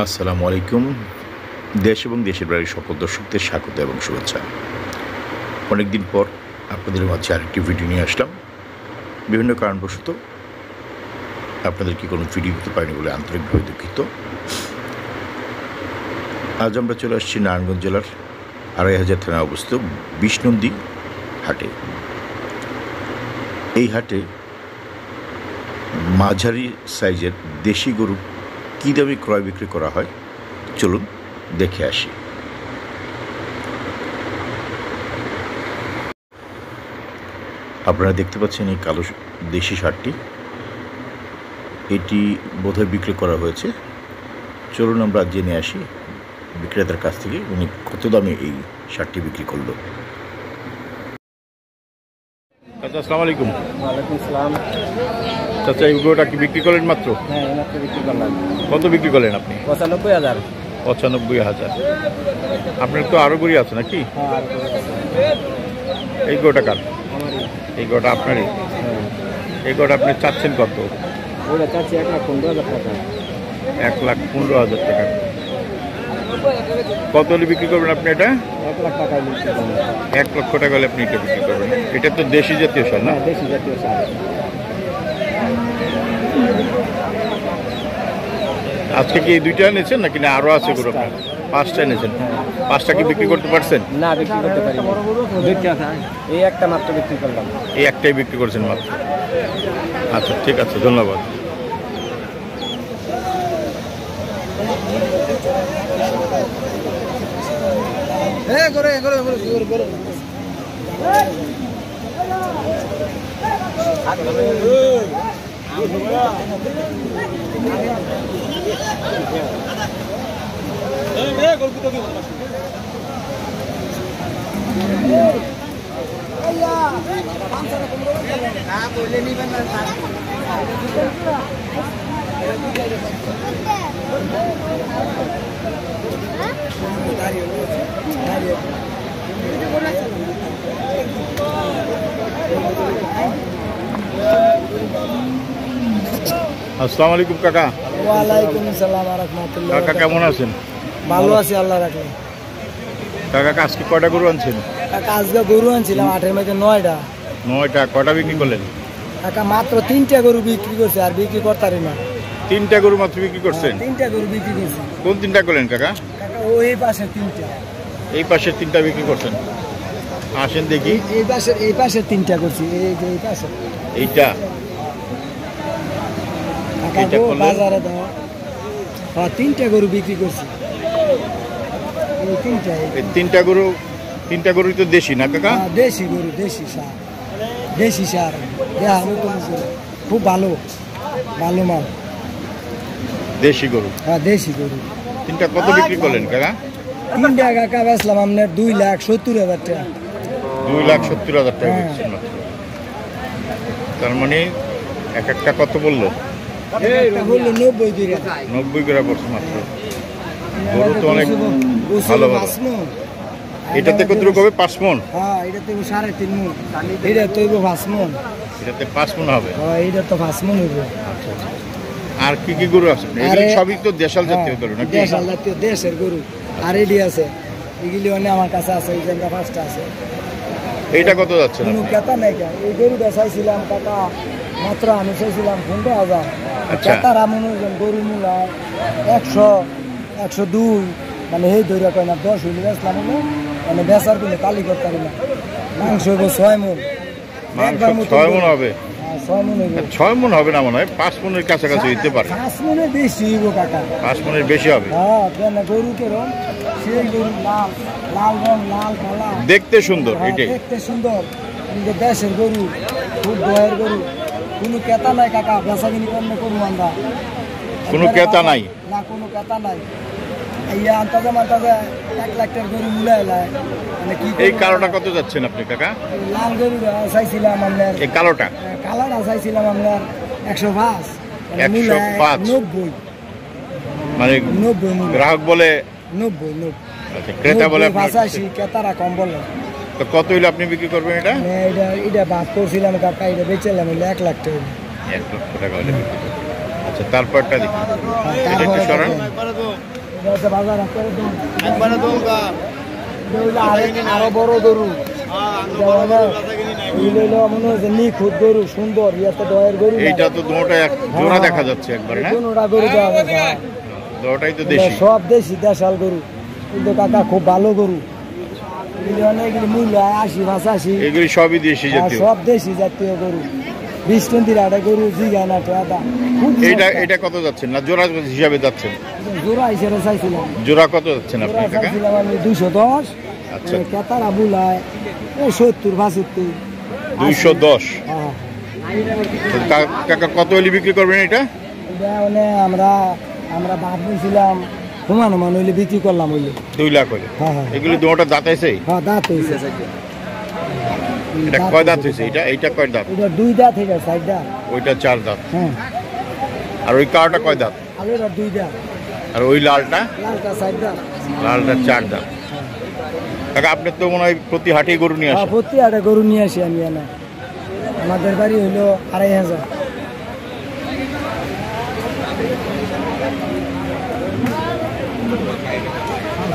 আসসালামু আলাইকুম। দেশ এবং দেশের বাইরের সকল দর্শকদের স্বাগত এবং শুভেচ্ছা। অনেকদিন পর আপনাদের মাঝে আরেকটি ভিডিও নিয়ে আসলাম। বিভিন্ন কারণবশত আপনাদেরকে কোনো ভিডিও দিতে পারিনি বলে আন্তরিকভাবে দুঃখিত। আজ আমরা চলে আসছি নারায়ণগঞ্জ জেলার ২৫০০ থানায় অবস্থিত বিষ্ণুন্দী হাটে। এই হাটে মাঝারি সাইজের দেশি গরু কী দামে ক্রয় বিক্রি করা হয় চলুন দেখে আসি। আপনারা দেখতে পাচ্ছেন এই কালো দেশি ষাঁড়টি, এটি বোধহয় বিক্রি করা হয়েছে। চলুন আমরা জেনে আসি বিক্রেতার কাছ থেকে উনি কত দামে এই ষাঁড়টি বিক্রি করলো। আচ্ছা, আসসালামু আলাইকুম। ওয়ালাইকুম আসসালাম। চাচা, এই গরুটা কি বিক্রি করলেন মাত্র? হ্যাঁ, এইমাত্র বিক্রি করলাম। কত বিক্রি করলেন আপনি? ৯৫,০০০। ৯৫,০০০। আপনার তো আরও গরু আছে নাকি? হ্যাঁ, আর করে আছে। এই গরুটা কার? আমারই। এই গরুটা আপনারই? হ্যাঁ। এই গরুটা আপনি চাচ্ছেন কত? ওটা চাচ্ছি ১,১৫,০০০ টাকা। ১,১৫,০০০ টাকা। কত হলে বিক্রি করবেন আপনি এটা? ১,০০,০০০ টাকায় বিক্রি করলাম। ১,০০,০০০ টাকা হলে আপনি এটা বিক্রি করবেন। এটা তো দেশি জাতীয় সার না? হ্যাঁ, দেশি জাতীয় সার। আজকে কি এই দুইটা এনেছেন নাকি না আরও আছে গরু? ৫টা এনেছেন। ৫টা কি বিক্রি করতে পারছেন? না, বিক্রি করতে পারি। এই একটা মাত্র বিক্রি করলাম। এই একটাই বিক্রি করেছেন মাত্র? আচ্ছা, ঠিক আছে, ধন্যবাদ। আসসালামু আলাইকুম কাকা। ওয়ালাইকুম আসসালাম ওয়া রাহমাতুল্লাহ। কাকা কেমন আছেন? ভালো আছি, আল্লাহ রাখলে। কাকা আজকে কয়টা গরু আনছেন? কাকা আজকে গরু আনছিলাম ৮-এর মধ্যে ৯টা। ৯টা। কয়টা বিক্রি করলেন? কাকা মাত্র ৩টা গরু বিক্রি করছে, আর বিক্রি করতারি না। ৩টা গরু মাত্র বিক্রি করছেন? ৩টা গরু বিক্রি করছে। কোন ৩টা করলেন কাকা? কাকা ওই পাশে 3টা। এই পাশের 3টা বিক্রি করছেন। আসেন দেখি। এই পাশে 3টা করছি। এই যে এই পাশে এইটা কাকা এইটা গো করলেন? বাজারে দাও। হ্যাঁ, 3টা গরু বিক্রি করছি। এই 3টা। এই 3টা গরুই তো দেশি না কাকা? হ্যাঁ, দেশি গরু, দেশি সার। দেশি সার। হ্যাঁ, নতুন গরু। খুব ভালো, ভালো মাল। দেশি গরু। হ্যাঁ, দেশি গরু। 3টা কত বিক্রি করলেন কাকা? 3টা কাকা বেচলাম আপনার 2,70,000 টাকা। 2,70,000 টাকা হ্যাঁ। বেচছেন মাত্র। তার মানে এক একটা কত বললো? একটা হলো 90 করে। 90 করে পড়ছে মাত্র। গরু তো অনেক ভালো ভালো। এটাতে কত হবে? 5 মণ? হ্যাঁ, এটা তো 3.5 মণ। এটা তো 5 মণ। এটাতে 5 মণ হবে? হ্যাঁ, এটা তো 5 মণ হবে। আচ্ছা আচ্ছা। আর কি কি গরু আছে? এগুলো সবই তো দেশাল জাতীয় গরু নাকি? দেশাল জাতীয়, দেশের গরু। আর এডি আছে, এগুলি অনেক আমার কাছে আছে। এই যে 5টা আছে। এইটা কত যাচ্ছে? কোনো কেতা নাই। এই গরুটা চাইছিলাম কাকা মাত্র, আমি চাইছিলাম 15,000। আচ্ছা। কেতারা মনে হয় গরু মূলা 100, 102, মানে এই দৈরা কয় না 10 হইলে বেচলাম হলো, মানে বেচার কোনো তালি করতে পারি না। মাংস হইব 6 মণ। মাংস 6 মণ হবে? 6 মণ হইব। 6 মণ হবে না মনে হয়, 5 মণের কাছাকাছি হইতে পারে। 5 মণের বেশি হইব কাকা। 5 মণের বেশি হবে? হ্যাঁ, কেন গরু কেরম সেই গরু লাল লাল রং, লাল কালা, দেখতে সুন্দর। হ্যাঁ, এটাই দেখতে সুন্দর। কিন্তু দেশের গরু, খুব দয়ের গরু। কোনো কেতা নাই কাকা, বেচাকিনি কমে করবো আমরা। কোনো কেতা নাই? না, কোনো কেতা নাই। ইয়া আন্তাজা মান্তাজা 1 লাখ টাকার গরু মুলে এলায়, মানে কি এই কালোটা কত যাচ্ছেন আপনি কাকা? লাল গরু চাইছিলাম আপনার, এই কালোটা? কালারটা চাইছিলাম আপনার 105। 105? 90। মানে 90 মূল্য। গ্রাহক বলে 90। আচ্ছা, ক্রেতা বলে 85, ক্রেতারা কম বলে। তো কত হইলে আপনি বিক্রি করবেন এটা? এটা বাদ করছিলাম কাকা, এটা বেচলাম 1 লাখ টাকা। 1 লক্ষ টাকা হলে বিক্রি করবেন। আচ্ছা, তারপরটা দেখি। এটা একটু সরান। এটা হচ্ছে বাজার একবারে দুম। একবারে দমকা এটা হইলো আরো বড় গরু। এগুলো মনে হচ্ছে নিখুঁত গরু, সুন্দর ইয়াতে দয়ের গরু না। এইটা তো দুটোটা এক জোড়া দেখা যাচ্ছে একবারে না, কোনোটা গরু দেওয়া যাবে না। দুটোটাই তো এটা দেশি। সব দেশি দেশাল গরু, কিন্তু কাকা খুব ভালো গরু। এগুলি অনেকগুলি মূল্য 80-85। এগুলি সবই দেশি জাতীয়। সব দেশি জাতীয় গরু। 20-20 একটা গরু জিগা না টাকা। এটা কত যাচ্ছেন না জোড়া হিসাবে যাচ্ছেন? জোড়া হিসেবে চাইছিলাম, জোড়া কত যাচ্ছেন আপনি জোড়া কাকা? চাইছিলাম আমি 210। আচ্ছা। কেতারা বুলায় 70-75। 210। হ্যাঁ, তো কাকা কত হলে বিক্রি করবেন এটা? এটা মানে আমরা বাদ নিয়েছিলাম হুমান হইলে বিক্রি করলাম হইলে। 2 লাখ হলে। হ্যাঁ হ্যাঁ এগুলি দুটোটা দাঁত আছে? হ্যাঁ, দাঁত হয়েছে। এটা কয় দাঁত হয়েছে? এইটা কয় দাঁত? এটা 2 দাঁত থেকে 4 দাঁত। ওইটা 4 দাঁত। হ্যাঁ, আর ওই কালোটা কয় দাঁত? আর এটা 2 দাঁত। আর ওই লালটা? লালটা 4 দাঁত। লালটা 4 দাঁত। কাকা আপনি তো মনে হয় প্রতি হাটেই গরু নিয়ে আসেন? প্রতি একটা গরু নিয়ে আসি আমি এনে। আমাদের বাড়ি হইলো 2500।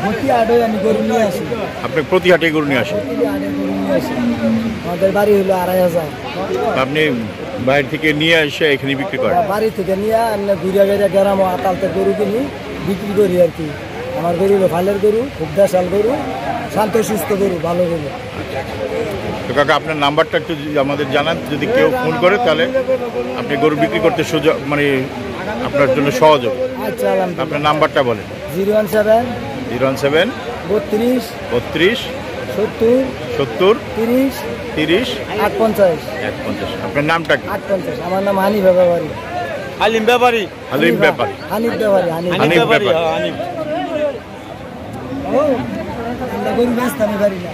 প্রতি হাটে আমি গরু নিয়ে আসি। আপনি প্রতি হাটেই গরু নিয়ে আসেন? প্রতি হাটে গরু নিয়ে আসি। আমাদের বাড়ি হইলো 2500। আপনি বাইরে থেকে নিয়ে এসে এখানে বিক্রি করেন? বাড়ি থেকে নিয়ে আমি ঘুরে ঘুরে গ্রাম আতালতে গরু কিনি, বিক্রি করি আর কি। আমার গরু হলো ভালের গরু, খুব দেশাল গরু, শান্ত সুস্থ গরু, ভালো গরু। তো কাকা আপনার নাম্বারটা একটু আমাদের জানান, যদি কেউ ফোন করে তাহলে আপনি গরু বিক্রি করতে সুযোগ মানে আপনার জন্য সহজ হবে। আচ্ছা, আপনার নাম্বারটা বলেন। 017 017 32 32 70 70 30 30 58 150। আপনার নামটা কি? 58। আমার নাম হানিফ ব্যাপারী। হালিম ব্যাপারী হালিম ব্যাপারী। হানিফ ব্যাপারী। হানিফ হানিফ ব্যাপারী। হানিফ ও, আমরা গরু বেচতামই পারি না।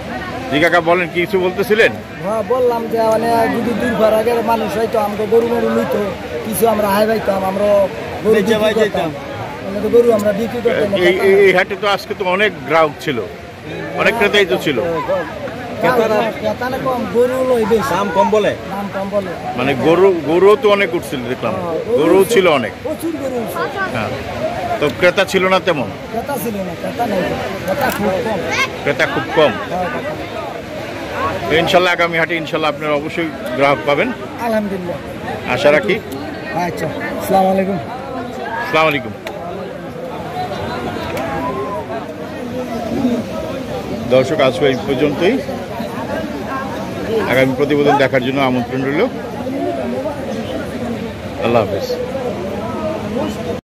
জি কাকা বলেন, কিছু বলতেছিলেন? হ্যাঁ, বললাম যে মানে যদি দূর ভার আগের মানুষ হয়তো আমরা গরু মরু লইতো, কিছু আমরা হাই পাইতাম, আমরা গরু বেচে বিক্রি ভাই করতাম। যেতাম। মানে তো গরু আমরা বিক্রি করতাম না। এই হাটে তো আজকে তো অনেক গ্রাহক ছিল, অনেক ক্রেতাই তো ছিল। ক্রেতারা কম, গরু লই বেশি। দাম কম বলে। দাম কম বলে। মানে গরুও তো অনেক উঠছিল দেখলাম, গরু ছিল অনেক। প্রচুর গরু উঠছে। হ্যাঁ, তো ক্রেতা ছিল না তেমন? ক্রেতা ছিল না, ক্রেতা নেই, ক্রেতা খুব কম। ক্রেতা খুব কম। হ্যাঁ, ক্রেতা। তো ইনশাল্লাহ আগামী হাটে ইনশাল্লাহ আপনারা অবশ্যই গ্রাহক পাবেন আলহামদুলিল্লাহ, আশা রাখি। আচ্ছা, আসসালামু আলাইকুম। আসসালামু আলাইকুম। দর্শক আজ এই পর্যন্তই। আগামী প্রতিবেদন দেখার জন্য আমন্ত্রণ রইল। আল্লাহ হাফেজ।